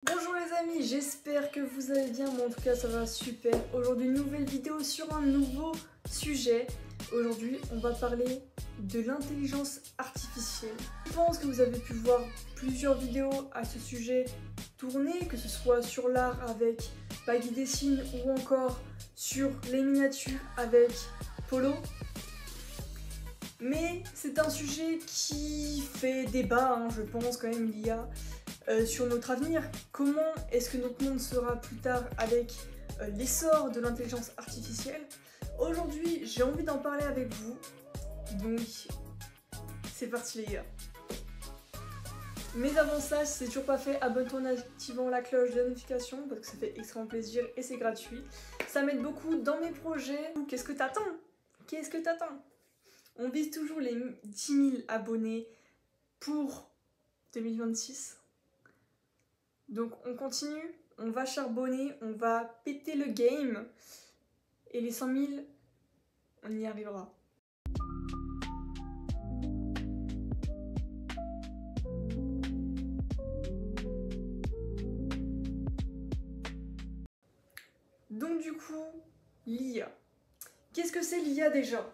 Bonjour les amis, j'espère que vous allez bien, moi en tout cas ça va super. Aujourd'hui une nouvelle vidéo sur un nouveau sujet. Aujourd'hui on va parler de l'intelligence artificielle. Je pense que vous avez pu voir plusieurs vidéos à ce sujet tourner, que ce soit sur l'art avec Paggy Dessine ou encore sur les miniatures avec Polo. Mais c'est un sujet qui fait débat, je pense quand même l'IA. Sur notre avenir. Comment est-ce que notre monde sera plus tard avec l'essor de l'intelligence artificielle? Aujourd'hui, j'ai envie d'en parler avec vous. Donc, c'est parti les gars. Mais avant ça, si c'est toujours pas fait, abonne-toi en activant la cloche de notification parce que ça fait extrêmement plaisir et c'est gratuit. Ça m'aide beaucoup dans mes projets. Qu'est-ce que t'attends? Qu'est-ce que t'attends? On vise toujours les 10 000 abonnés pour 2026. Donc on continue, on va charbonner, on va péter le game. Et les 100 000, on y arrivera. Donc du coup, l'IA. Qu'est-ce que c'est l'IA déjà?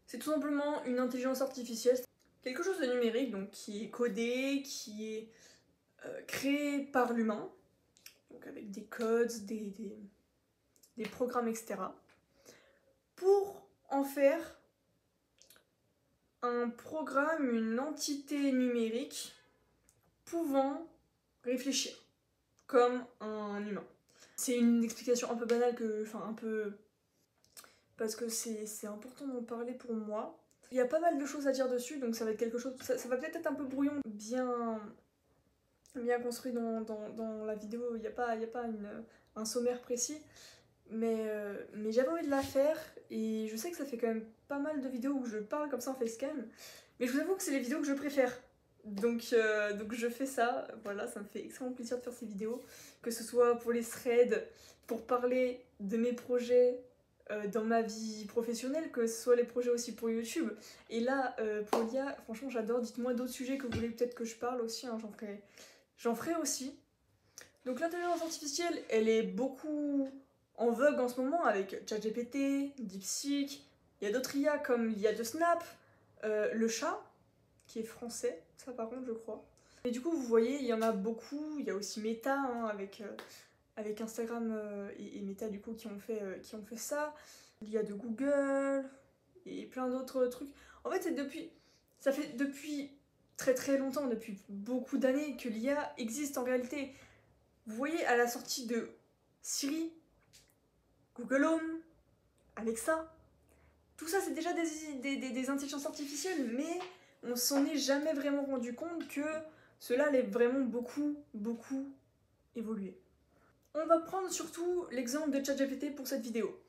C'est tout simplement une intelligence artificielle. Quelque chose de numérique, donc qui est codé, qui est créé par l'humain. Donc avec des codes, des programmes, etc. Pour en faire un programme, une entité numérique pouvant réfléchir comme un humain. C'est une explication un peu banale parce que c'est important d'en parler pour moi. Il y a pas mal de choses à dire dessus, donc ça va être quelque chose, ça va peut-être être un peu brouillon, bien construit dans la vidéo. Il n'y a pas un sommaire précis, mais j'avais envie de la faire et je sais que ça fait quand même pas mal de vidéos où je parle comme ça en facecam, mais je vous avoue que c'est les vidéos que je préfère. Donc je fais ça, voilà, ça me fait extrêmement plaisir de faire ces vidéos, que ce soit pour les threads, pour parler de mes projets dans ma vie professionnelle, que ce soit les projets aussi pour YouTube. Et là, pour l'IA, franchement j'adore, dites-moi d'autres sujets que vous voulez peut-être que je parle aussi, j'en ferai aussi. Donc l'intelligence artificielle, elle est beaucoup en vogue en ce moment avec ChatGPT, DeepSeek, il y a d'autres IA comme l'IA de Snap, le chat, qui est français, ça par contre je crois. Et du coup vous voyez, il y en a beaucoup, il y a aussi Meta avec Instagram et Meta du coup qui ont fait ça. Il y a de Google et plein d'autres trucs. En fait ça fait depuis très très longtemps, depuis beaucoup d'années que l'IA existe en réalité. Vous voyez à la sortie de Siri, Google Home, Alexa, tout ça c'est déjà des intelligences artificielles, mais on s'en est jamais vraiment rendu compte que cela allait vraiment beaucoup évoluer. On va prendre surtout l'exemple de ChatGPT pour cette vidéo.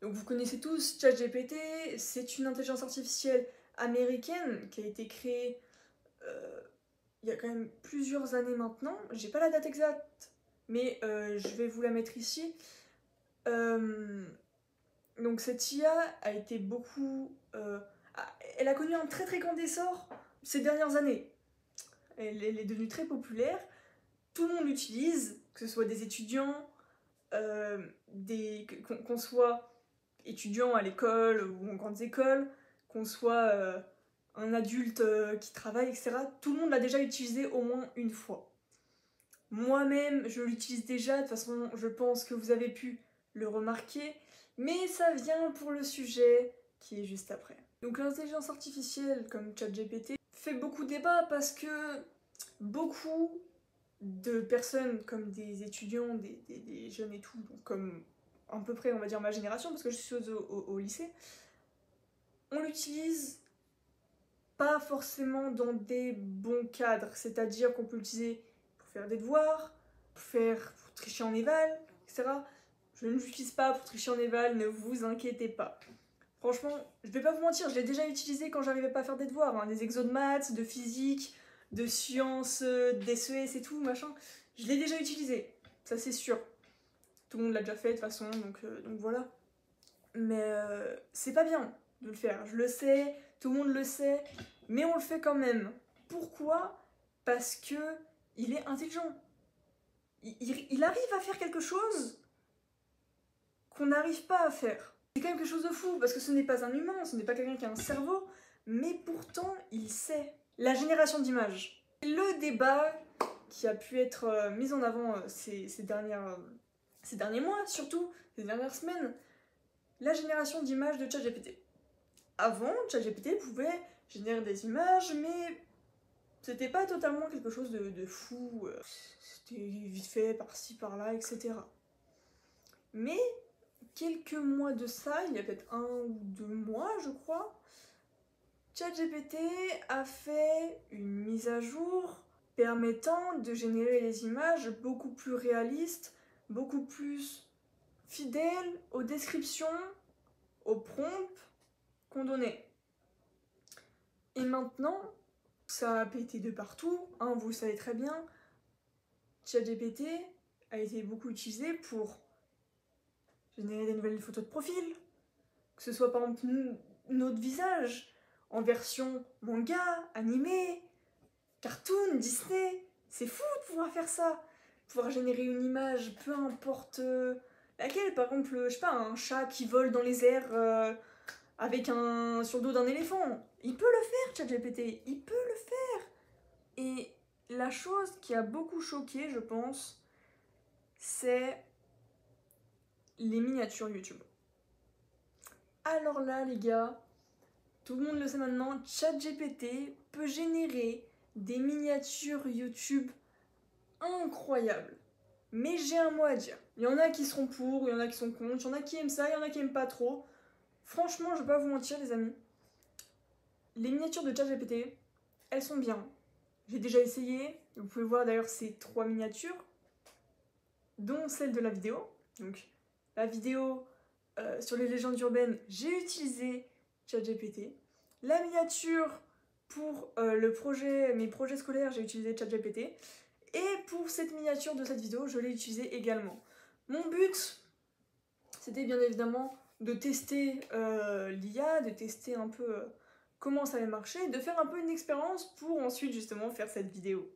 Donc vous connaissez tous ChatGPT, c'est une intelligence artificielle américaine qui a été créée il y a quand même plusieurs années maintenant. J'ai pas la date exacte, mais je vais vous la mettre ici. Donc cette IA a été elle a connu un très très grand essor ces dernières années. Elle est devenue très populaire. Tout le monde l'utilise, que ce soit des étudiants, qu'on soit étudiant à l'école ou en grandes écoles, qu'on soit un adulte qui travaille, etc. Tout le monde l'a déjà utilisé au moins une fois. Moi-même, je l'utilise déjà, de toute façon, je pense que vous avez pu le remarquer, mais ça vient pour le sujet qui est juste après. Donc l'intelligence artificielle, comme ChatGPT, fait beaucoup débat parce que beaucoup de personnes, comme des étudiants, des jeunes et tout, donc comme à peu près, on va dire, ma génération, parce que je suis au lycée, on l'utilise pas forcément dans des bons cadres, c'est-à-dire qu'on peut l'utiliser pour faire des devoirs, pour tricher en éval, etc. Je ne l'utilise pas pour tricher en éval, ne vous inquiétez pas. Franchement, je vais pas vous mentir, je l'ai déjà utilisé quand j'arrivais pas à faire des devoirs, des exos de maths, de physique, de sciences, d'SES et tout, machin. Je l'ai déjà utilisé, ça c'est sûr. Tout le monde l'a déjà fait de toute façon, donc voilà. Mais c'est pas bien de le faire, je le sais, tout le monde le sait, mais on le fait quand même. Pourquoi? Parce que il est intelligent. Il arrive à faire quelque chose qu'on n'arrive pas à faire. C'est quand même quelque chose de fou, parce que ce n'est pas un humain, ce n'est pas quelqu'un qui a un cerveau, mais pourtant il sait. La génération d'images. Le débat qui a pu être mis en avant ces derniers mois, surtout ces dernières semaines, la génération d'images de ChatGPT. Avant, ChatGPT pouvait générer des images, mais c'était pas totalement quelque chose de fou. C'était vite fait par-ci, par-là, etc. Mais quelques mois de ça, il y a peut-être 1 ou 2 mois, je crois, ChatGPT a fait une mise à jour permettant de générer des images beaucoup plus réalistes, beaucoup plus fidèles aux descriptions, aux prompts qu'on donnait. Et maintenant, ça a pété de partout, hein, vous le savez très bien, ChatGPT a été beaucoup utilisé pour générer des nouvelles photos de profil, que ce soit par exemple notre visage, en version manga, animé, cartoon, Disney. C'est fou de pouvoir faire ça. Pouvoir générer une image, peu importe laquelle. Par exemple, je sais pas, un chat qui vole dans les airs avec sur le dos d'un éléphant. Il peut le faire, ChatGPT. Il peut le faire. Et la chose qui a beaucoup choqué, je pense, c'est les miniatures YouTube. Alors là, les gars, tout le monde le sait maintenant, ChatGPT peut générer des miniatures YouTube incroyables. Mais j'ai un mot à dire. Il y en a qui seront pour, il y en a qui sont contre, il y en a qui aiment ça, il y en a qui aiment pas trop. Franchement, je vais pas vous mentir, les amis. Les miniatures de ChatGPT, elles sont bien. J'ai déjà essayé. Vous pouvez voir d'ailleurs ces 3 miniatures, dont celle de la vidéo. Donc, la vidéo sur les légendes urbaines, j'ai utilisé ChatGPT. La miniature pour mes projets scolaires, j'ai utilisé ChatGPT. Et pour cette miniature de cette vidéo, je l'ai utilisée également. Mon but, c'était bien évidemment de tester l'IA, de tester un peu comment ça allait marcher, de faire un peu une expérience pour ensuite justement faire cette vidéo.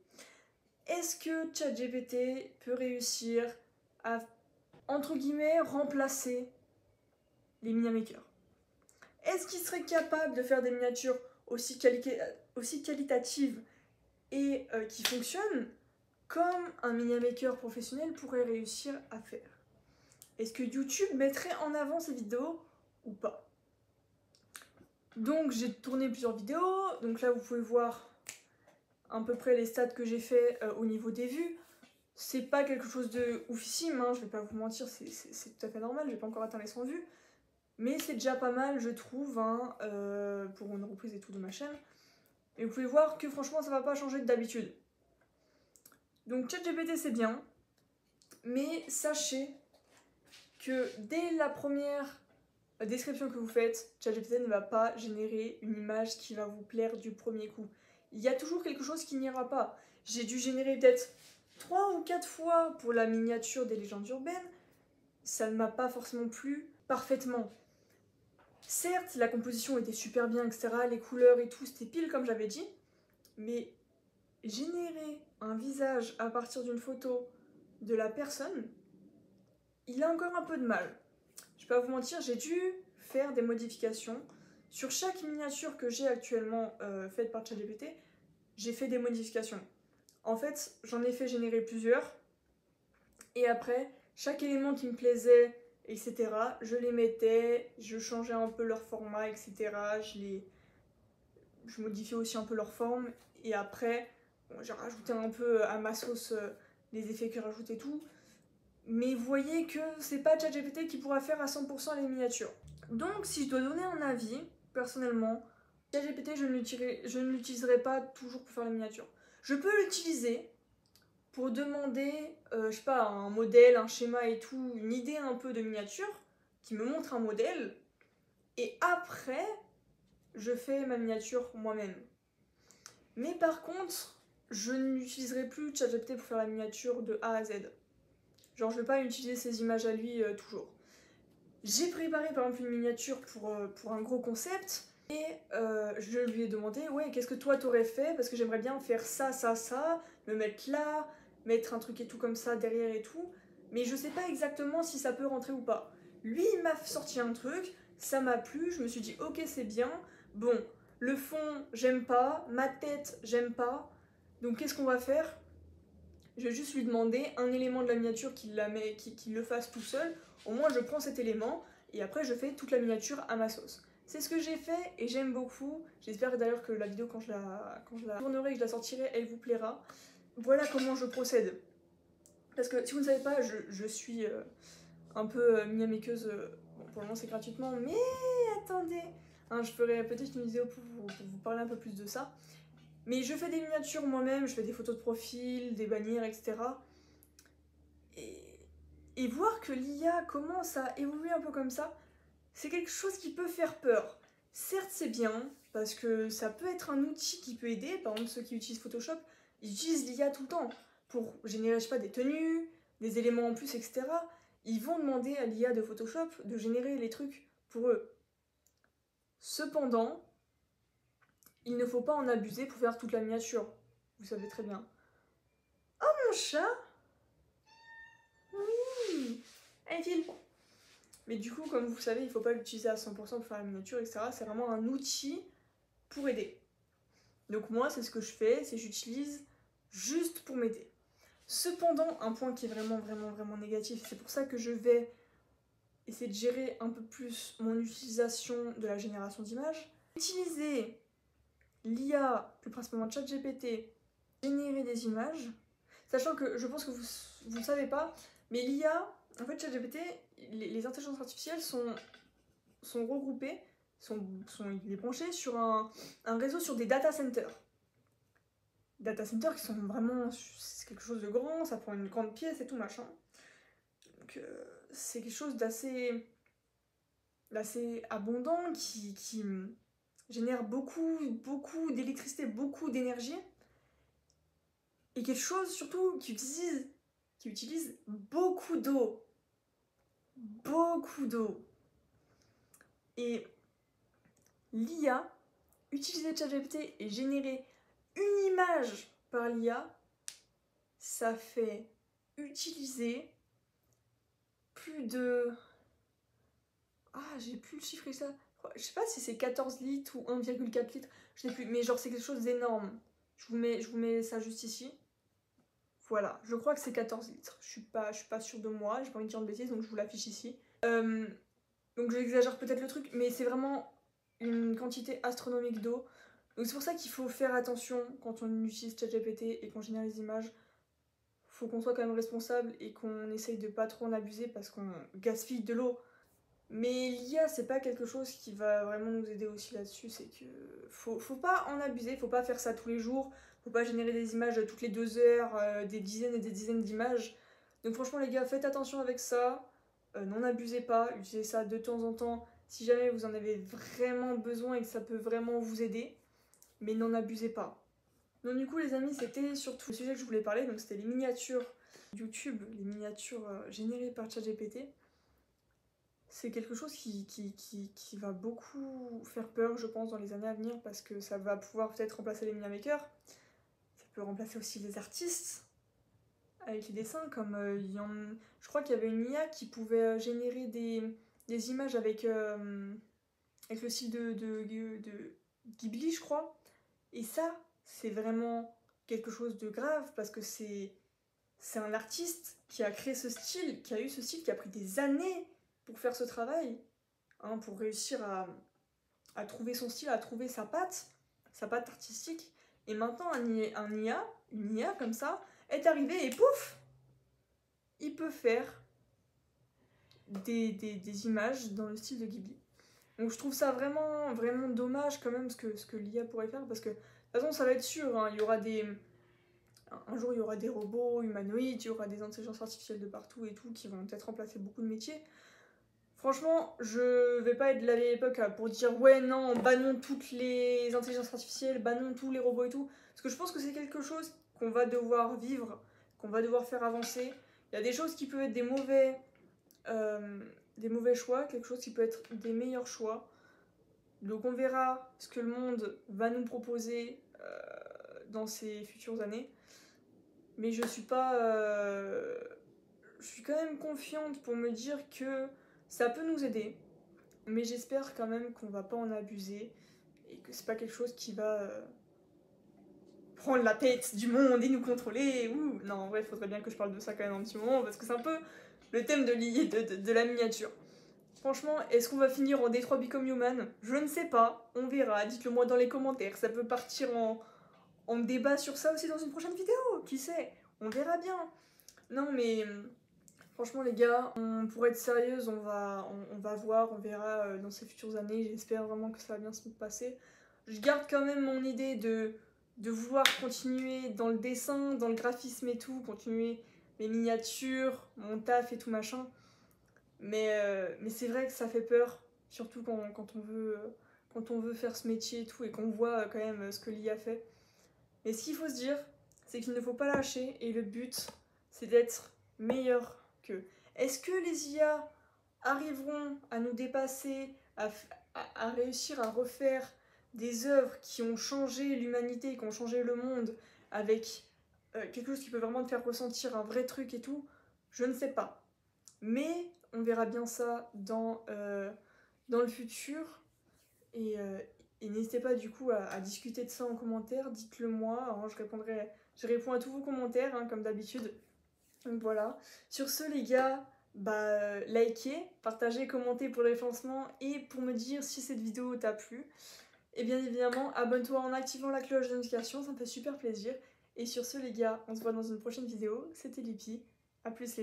Est-ce que ChatGPT peut réussir à, entre guillemets, remplacer les miniamakers? Est-ce qu'il serait capable de faire des miniatures aussi qualitatives et qui fonctionnent comme un miniamaker professionnel pourrait réussir à faire? Est-ce que YouTube mettrait en avant ces vidéos ou pas? Donc j'ai tourné plusieurs vidéos, donc là vous pouvez voir à peu près les stats que j'ai fait au niveau des vues. C'est pas quelque chose de oufissime, hein, je vais pas vous mentir, c'est tout à fait normal, j'ai pas encore atteint les 100 vues. Mais c'est déjà pas mal, je trouve, hein, pour une reprise et tout de ma chaîne. Et vous pouvez voir que franchement ça va pas changer d'habitude. Donc ChatGPT c'est bien, mais sachez que dès la première description que vous faites, ChatGPT ne va pas générer une image qui va vous plaire du premier coup. Il y a toujours quelque chose qui n'ira pas. J'ai dû générer peut-être 3 ou 4 fois pour la miniature des légendes urbaines. Ça ne m'a pas forcément plu parfaitement. Certes, la composition était super bien, etc. Les couleurs et tout, c'était pile comme j'avais dit. Mais générer un visage à partir d'une photo de la personne, il a encore un peu de mal. Je vais pas vous mentir, j'ai dû faire des modifications. Sur chaque miniature que j'ai actuellement faite par ChatGPT, j'ai fait des modifications. En fait, j'en ai fait générer plusieurs. Et après, chaque élément qui me plaisait, etc., je les mettais, je changeais un peu leur format, etc. Je modifiais aussi un peu leur forme. Et après, bon, j'ai rajouté un peu à ma sauce les effets que j'ai rajoutés tout. Mais vous voyez que c'est pas ChatGPT qui pourra faire à 100% les miniatures. Donc si je dois donner un avis, personnellement, ChatGPT je ne l'utiliserai pas toujours pour faire les miniatures. Je peux l'utiliser pour demander, je sais pas, un modèle, un schéma et tout, une idée un peu de miniature, qui me montre un modèle, et après, je fais ma miniature moi-même. Mais par contre, je n'utiliserai plus ChatGPT pour faire la miniature de A à Z. Genre, je vais pas utiliser ces images à lui toujours. J'ai préparé par exemple une miniature pour un gros concept et je lui ai demandé ouais, qu'est-ce que toi t'aurais fait parce que j'aimerais bien faire ça, ça, ça, le mettre là, mettre un truc et tout comme ça derrière et tout, mais je sais pas exactement si ça peut rentrer ou pas. Lui, il m'a sorti un truc, ça m'a plu, je me suis dit ok c'est bien, bon, le fond j'aime pas, ma tête j'aime pas, donc qu'est-ce qu'on va faire? Je vais juste lui demander un élément de la miniature qu'il le fasse tout seul, au moins je prends cet élément, et après je fais toute la miniature à ma sauce. C'est ce que j'ai fait et j'aime beaucoup, j'espère d'ailleurs que la vidéo quand je la tournerai et que je la sortirai, elle vous plaira. Voilà comment je procède. Parce que si vous ne savez pas, je suis un peu mia-makeuse, bon, pour le moment c'est gratuitement, mais attendez, hein, je ferai peut-être une vidéo pour vous parler un peu plus de ça. Mais je fais des miniatures moi-même, je fais des photos de profil, des bannières, etc. Et voir que l'IA commence à évoluer un peu comme ça, c'est quelque chose qui peut faire peur. Certes c'est bien, parce que ça peut être un outil qui peut aider, par exemple ceux qui utilisent Photoshop, ils utilisent l'IA tout le temps pour générer, je sais pas, des tenues, des éléments en plus, etc. Ils vont demander à l'IA de Photoshop de générer les trucs pour eux. Cependant, il ne faut pas en abuser pour faire toute la miniature. Vous savez très bien. Oh mon chat! Oui! Allez, file! Mais du coup, comme vous le savez, il ne faut pas l'utiliser à 100% pour faire la miniature, etc. C'est vraiment un outil pour aider. Donc moi, c'est ce que je fais, c'est j'utilise juste pour m'aider. Cependant, un point qui est vraiment négatif, c'est pour ça que je vais essayer de gérer un peu plus mon utilisation de la génération d'images. Utiliser l'IA, plus principalement ChatGPT, générer des images, sachant que je pense que vous ne savez pas, mais l'IA, en fait ChatGPT, les intelligences artificielles sont regroupées, il est branché sur un réseau sur des data centers. Data centers qui sont vraiment, c'est quelque chose de grand, ça prend une grande pièce et tout machin. Donc c'est quelque chose d'assez abondant qui génère beaucoup d'électricité, beaucoup d'énergie. Et quelque chose surtout qui utilise beaucoup d'eau. Beaucoup d'eau. Et l'IA, utiliser ChatGPT et générer une image par l'IA, ça fait utiliser plus de... Ah, j'ai plus le chiffre ça. Je sais pas si c'est 14 litres ou 1,4 litres, je sais plus, mais genre c'est quelque chose d'énorme. Je vous mets ça juste ici. Voilà, je crois que c'est 14 litres. Je suis pas sûre de moi, j'ai pas envie de dire de bêtises, donc je vous l'affiche ici. Donc j'exagère peut-être le truc, mais c'est vraiment une quantité astronomique d'eau. Donc c'est pour ça qu'il faut faire attention quand on utilise ChatGPT et qu'on génère les images. Faut qu'on soit quand même responsable et qu'on essaye de pas trop en abuser parce qu'on gaspille de l'eau. Mais l'IA, c'est pas quelque chose qui va vraiment nous aider aussi là-dessus, c'est que faut pas en abuser, faut pas faire ça tous les jours, faut pas générer des images toutes les 2 heures, des dizaines et des dizaines d'images. Donc franchement les gars, faites attention avec ça, n'en abusez pas, utilisez ça de temps en temps si jamais vous en avez vraiment besoin et que ça peut vraiment vous aider, mais n'en abusez pas. Donc du coup les amis, c'était surtout le sujet que je voulais parler, donc c'était les miniatures YouTube, les miniatures générées par ChatGPT. C'est quelque chose qui va beaucoup faire peur, je pense, dans les années à venir, parce que ça va pouvoir peut-être remplacer les miniamakers. Ça peut remplacer aussi les artistes avec les dessins, comme je crois qu'il y avait une IA qui pouvait générer des images avec le style de Ghibli, je crois. Et ça, c'est vraiment quelque chose de grave, parce que c'est un artiste qui a créé ce style, qui a eu ce style, qui a pris des années pour faire ce travail, hein, pour réussir à trouver son style, à trouver sa patte artistique. Et maintenant, une IA comme ça, est arrivé et pouf, il peut faire des images dans le style de Ghibli. Donc je trouve ça vraiment dommage quand même ce que l'IA pourrait faire, parce que de toute façon ça va être sûr, hein, un jour il y aura des robots humanoïdes, il y aura des intelligences artificielles de partout et tout qui vont peut-être remplacer beaucoup de métiers. Franchement, je vais pas être de la vieille époque pour dire ouais non, bannons toutes les intelligences artificielles, bannons tous les robots et tout, parce que je pense que c'est quelque chose qu'on va devoir vivre, qu'on va devoir faire avancer. Il y a des choses qui peuvent être des mauvais choix, quelque chose qui peut être des meilleurs choix. Donc on verra ce que le monde va nous proposer dans ces futures années. mais je suis pas... je suis quand même confiante pour me dire que ça peut nous aider, mais j'espère quand même qu'on va pas en abuser et que c'est pas quelque chose qui va prendre la tête du monde et nous contrôler. Ouh. Non, en vrai, il faudrait bien que je parle de ça quand même un petit moment parce que c'est un peu le thème de la miniature. Franchement, est-ce qu'on va finir en Detroit Become Human? Je ne sais pas, on verra, dites-le moi dans les commentaires, ça peut partir en débat sur ça aussi dans une prochaine vidéo, qui sait? On verra bien. Non mais franchement les gars, pour être sérieuse, on va voir, on verra dans ces futures années, j'espère vraiment que ça va bien se passer. Je garde quand même mon idée de vouloir continuer dans le dessin, dans le graphisme et tout, continuer mes miniatures, mon taf et tout machin. Mais c'est vrai que ça fait peur, surtout quand on veut faire ce métier et tout, et qu'on voit quand même ce que l'IA fait. Mais ce qu'il faut se dire, c'est qu'il ne faut pas lâcher, et le but, c'est d'être meilleur qu'eux. Est-ce que les IA arriveront à nous dépasser, à réussir à refaire des œuvres qui ont changé l'humanité, qui ont changé le monde, avec quelque chose qui peut vraiment te faire ressentir un vrai truc et tout? Je ne sais pas. Mais on verra bien ça dans le futur. Et n'hésitez pas du coup à discuter de ça en commentaire, dites-le moi, hein, je réponds à tous vos commentaires hein, comme d'habitude. Donc voilà. Sur ce les gars, bah likez, partagez, commentez pour le référencement et pour me dire si cette vidéo t'a plu. Et bien évidemment, abonne-toi en activant la cloche de notification, ça me fait super plaisir. Et sur ce les gars, on se voit dans une prochaine vidéo. C'était Lippy, à plus les gars.